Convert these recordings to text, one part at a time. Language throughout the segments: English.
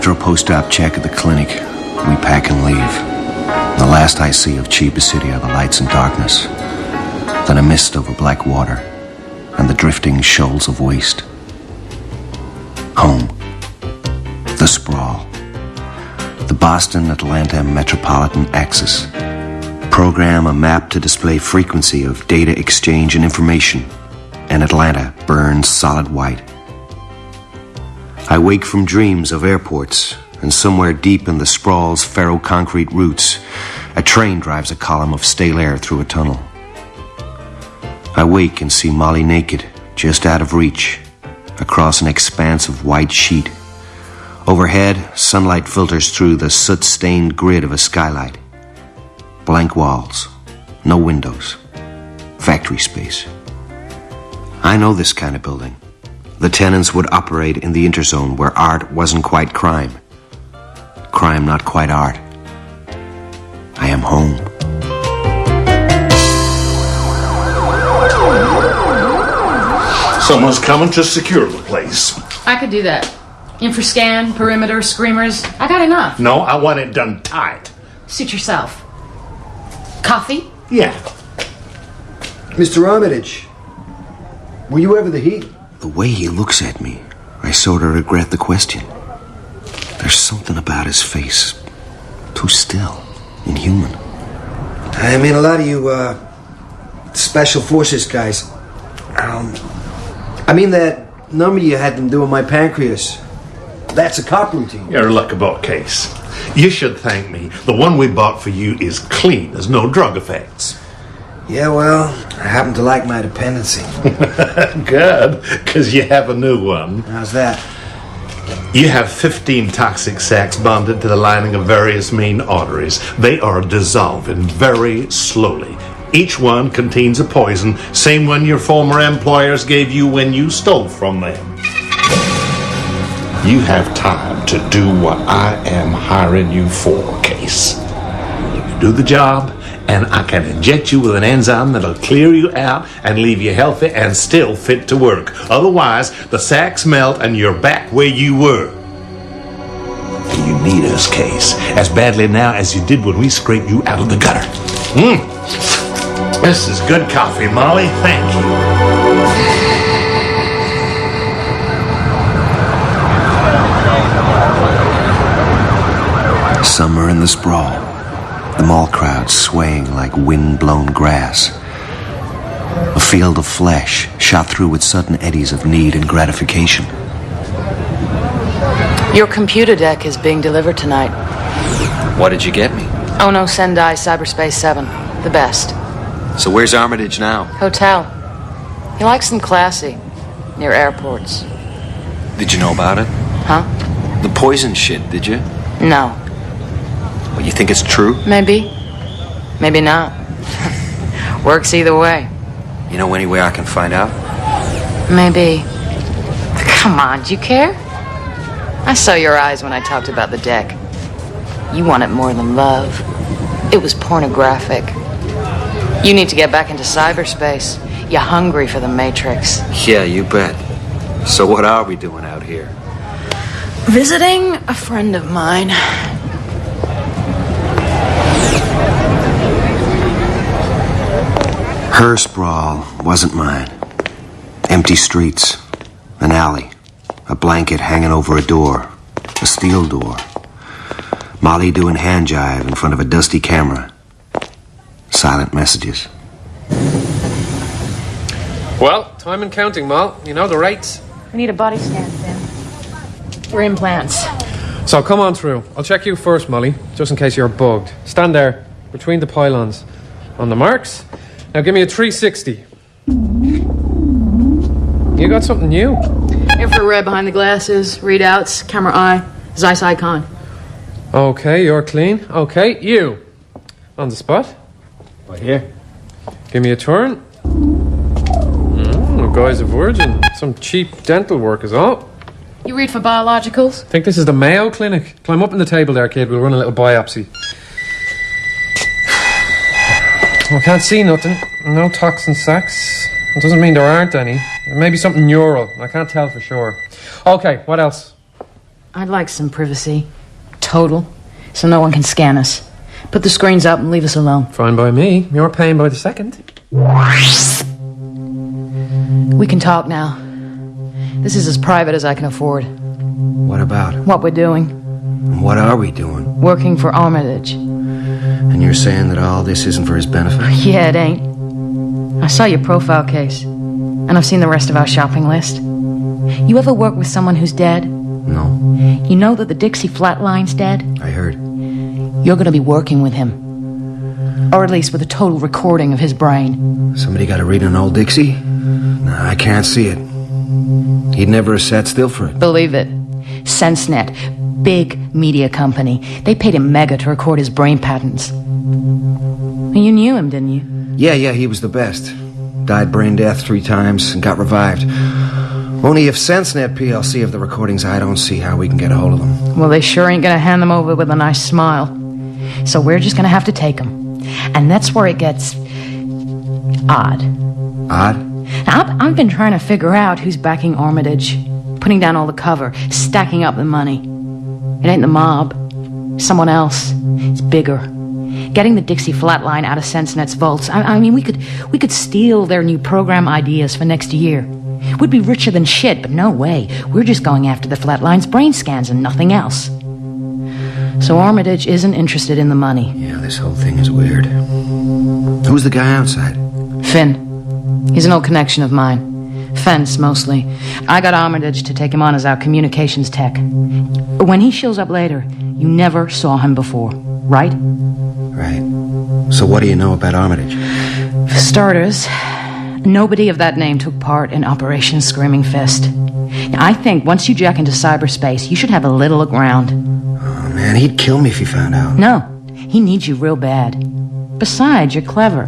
After a post-op check at the clinic, we pack and leave. The last I see of Chiba City are the lights and darkness, then a mist over black water, and the drifting shoals of waste. Home. The sprawl. The Boston-Atlanta metropolitan axis. Program a map to display frequency of data exchange and information, and Atlanta burns solid white. I wake from dreams of airports, and somewhere deep in the sprawl's ferro-concrete roots, a train drives a column of stale air through a tunnel. I wake and see Molly naked, just out of reach, across an expanse of white sheet. Overhead, sunlight filters through the soot-stained grid of a skylight. Blank walls, no windows, factory space. I know this kind of building. The tenants would operate in the interzone where art wasn't quite crime. Crime not quite art. I am home. Someone's coming to secure the place. I could do that. Infrascan, perimeter, screamers. I got enough. No, I want it done tight. Suit yourself. Coffee? Yeah. Mr. Armitage, were you ever the heat? The way he looks at me, I sort of regret the question. There's something about his face. Too still, inhuman. I mean, a lot of you, Special Forces guys. I mean that number you had them doing my pancreas. That's a cop routine. You're a luckabot case. You should thank me. The one we bought for you is clean. There's no drug effects. Yeah, well, I happen to like my dependency. Good, because you have a new one. How's that? You have 15 toxic sacs bonded to the lining of various main arteries. They are dissolving very slowly. Each one contains a poison, same one your former employers gave you when you stole from them. You have time to do what I am hiring you for, Case. You do the job, and I can inject you with an enzyme that'll clear you out and leave you healthy and still fit to work. Otherwise, the sacs melt and you're back where you were. You need us, Case, as badly now as you did when we scraped you out of the gutter. This is good coffee, Molly. Thank you. Summer in the sprawl. The mall crowd swaying like wind-blown grass. A field of flesh shot through with sudden eddies of need and gratification. Your computer deck is being delivered tonight. What did you get me? Oh no, Sendai Cyberspace 7. The best. So where's Armitage now? Hotel. He likes them classy. Near airports. Did you know about it? Huh? The poison shit, did you? No. Well, you think it's true? Maybe. Maybe not. Works either way. You know any way I can find out? Maybe. Come on, do you care? I saw your eyes when I talked about the deck. You want it more than love. It was pornographic. You need to get back into cyberspace. You're hungry for the Matrix. Yeah, you bet. So what are we doing out here? Visiting a friend of mine. Her sprawl wasn't mine. Empty streets, an alley, a blanket hanging over a door, a steel door. Molly doing hand jive in front of a dusty camera. Silent messages. Well, time and counting, Mal. You know the rates. We need a body scan, Sam. For implants. So come on through. I'll check you first, Molly, just in case you're bugged. Stand there, between the pylons. On the marks. Now give me a 360. You got something new. Infrared behind the glasses, readouts, camera eye, Zeiss icon. Okay, you're clean. Okay, you. On the spot. Right here. Give me a turn. The guy's a virgin. Some cheap dental work is all. You read for biologicals? Think this is the Mayo Clinic? Climb up on the table there, kid. We'll run a little biopsy. I can't see nothing. No toxin sacs. It doesn't mean there aren't any. There may be something neural. I can't tell for sure. Okay, what else? I'd like some privacy. Total. So no one can scan us. Put the screens up and leave us alone. Fine by me. You're paying by the second. We can talk now. This is as private as I can afford. What about? What we're doing. What are we doing? Working for Armitage. And you're saying that all this isn't for his benefit? Yeah, it ain't. I saw your profile case. And I've seen the rest of our shopping list. You ever work with someone who's dead? No. You know that the Dixie Flatline's dead? I heard. You're gonna be working with him. Or at least with a total recording of his brain. Somebody got to read an old Dixie? No, I can't see it. He'd never have sat still for it. Believe it. SenseNet, big media company. They paid him mega to record his brain patterns. You knew him, didn't you? Yeah, he was the best. Died brain death 3 times and got revived. Only if SenseNet PLC have the recordings, I don't see how we can get a hold of them. Well, they sure ain't gonna hand them over with a nice smile. So we're just gonna have to take them. And that's where it gets odd. Odd? Now, I've been trying to figure out who's backing Armitage, putting down all the cover, stacking up the money. It ain't the mob. Someone else. It's bigger. Getting the Dixie Flatline out of SenseNet's vaults. I mean, we could steal their new program ideas for next year. We'd be richer than shit, but no way. We're just going after the Flatline's brain scans and nothing else. So Armitage isn't interested in the money. Yeah, this whole thing is weird. Who's the guy outside? Finn. He's an old connection of mine. Fence, mostly. I got Armitage to take him on as our communications tech. When he shows up later, you never saw him before, right? Right. So what do you know about Armitage? For starters, nobody of that name took part in Operation Screaming Fist. Now, I think once you jack into cyberspace, you should have a little around. Oh, man, he'd kill me if he found out. No, he needs you real bad. Besides, you're clever.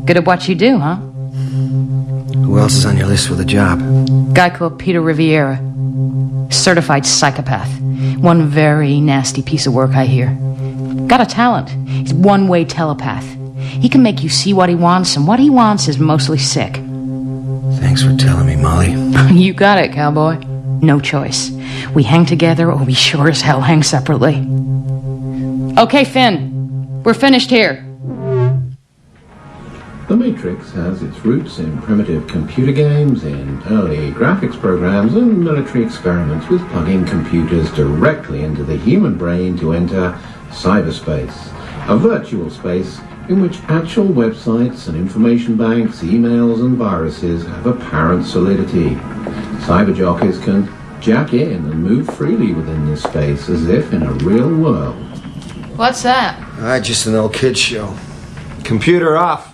Good at what you do, huh? Who else is on your list for the job? Guy called Peter Riviera. Certified psychopath. One very nasty piece of work, I hear. Got a talent. He's one-way telepath. He can make you see what he wants, and what he wants is mostly sick. Thanks for telling me, Molly. You got it, cowboy. No choice. We hang together, or we sure as hell hang separately. Okay, Finn. We're finished here. The Matrix has its roots in primitive computer games, in early graphics programs, and military experiments with plugging computers directly into the human brain to enter cyberspace, a virtual space in which actual websites and information banks, emails and viruses have apparent solidity. Cyber jockeys can jack in and move freely within this space as if in a real world. What's that? Just an old kid's show. Computer off.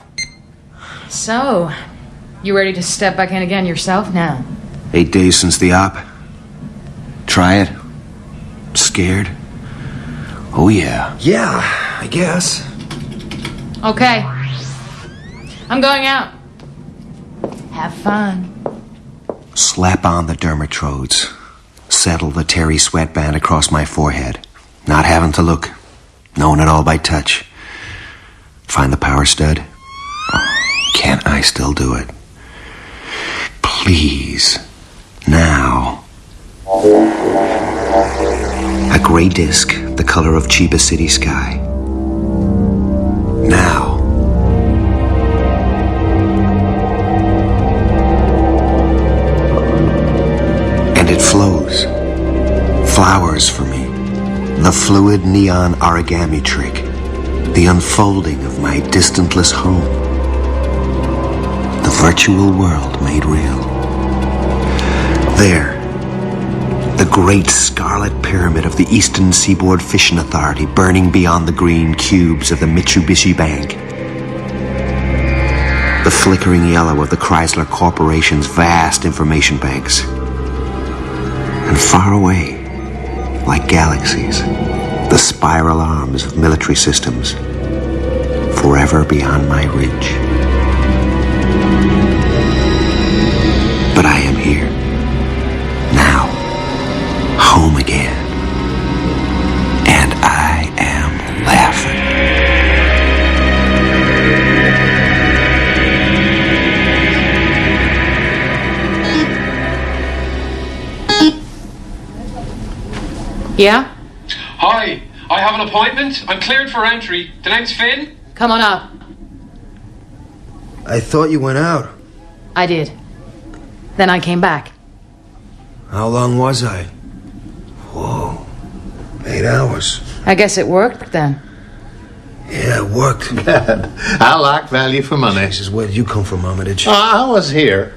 So, you ready to step back in again yourself now? 8 days since the op. Try it. Scared? Oh, yeah. Yeah, I guess. Okay. I'm going out. Have fun. Slap on the dermatrodes. Settle the terry sweatband across my forehead. Not having to look. Knowing it all by touch. Find the power stud. Can't I still do it? Please. Now. A gray disk, the color of Chiba City sky. Now. And it flows. Flowers for me. The fluid neon origami trick. The unfolding of my distantless home. The virtual world made real. There, the great scarlet pyramid of the Eastern Seaboard Fishing Authority burning beyond the green cubes of the Mitsubishi Bank. The flickering yellow of the Chrysler Corporation's vast information banks. And far away, like galaxies, the spiral arms of military systems, forever beyond my reach. But I am here, now, home again, and I am laughing. Yeah? Hi, I have an appointment. I'm cleared for entry. The name's Finn. Come on up. I thought you went out. I did. Then I came back. How long was I? Whoa. 8 hours. I guess it worked then. Yeah, it worked. I like value for money. Jesus, where did you come from, Armitage? I was here.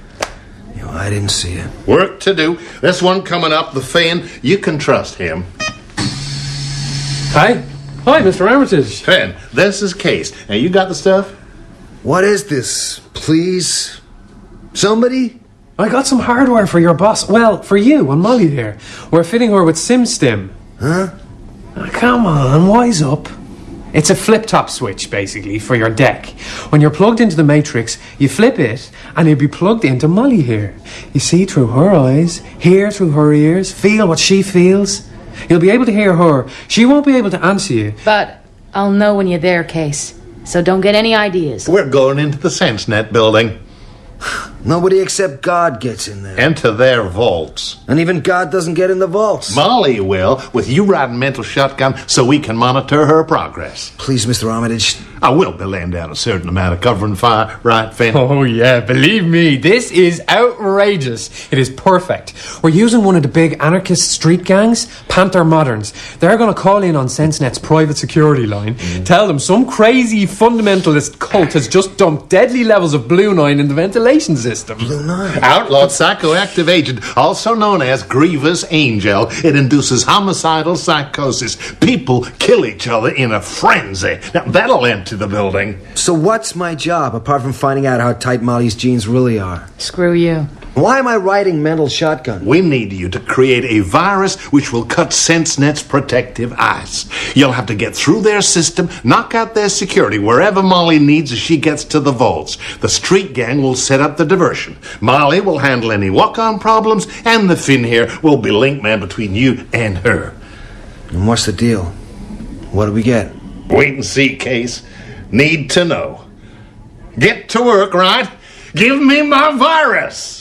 You know, I didn't see it. Work to do. This one coming up, the Finn, you can trust him. Hi. Hi, Mr. Armitage. Finn, this is Case. Now, you got the stuff? What is this, please? Somebody? I got some hardware for your boss. Well, for you and Molly there. We're fitting her with SimStim. Huh? Oh, come on, wise up. It's a flip-top switch, basically, for your deck. When you're plugged into the Matrix, you flip it, and you'll be plugged into Molly here. You see through her eyes, hear through her ears, feel what she feels. You'll be able to hear her. She won't be able to answer you. But I'll know when you're there, Case. So don't get any ideas. We're going into the SenseNet building. Nobody except God gets in there. Into their vaults. And even God doesn't get in the vaults. Molly will, with you riding mental shotgun so we can monitor her progress. Please, Mr. Armitage. I will be laying down a certain amount of cover and fire, right, Finn? Oh, yeah, believe me, this is outrageous. It is perfect. We're using one of the big anarchist street gangs, Panther Moderns. They're going to call in on SenseNet's private security line, tell them some crazy fundamentalist cult has just dumped deadly levels of Blue 9 in the ventilation system. Blue 9? Outlawed psychoactive agent, also known as Grievous Angel. It induces homicidal psychosis. People kill each other in a frenzy. Now, that'll empty the building. So what's my job, apart from finding out how tight Molly's jeans really are? Screw you. Why am I riding mental shotgun? We need you to create a virus which will cut SenseNet's protective ice. You'll have to get through their system, knock out their security wherever Molly needs as she gets to the vaults. The street gang will set up the diversion. Molly will handle any walk-on problems, and the Finn here will be link man between you and her. And what's the deal? What do we get? Wait and see, Case. Need to know. Get to work, right? Give me my virus!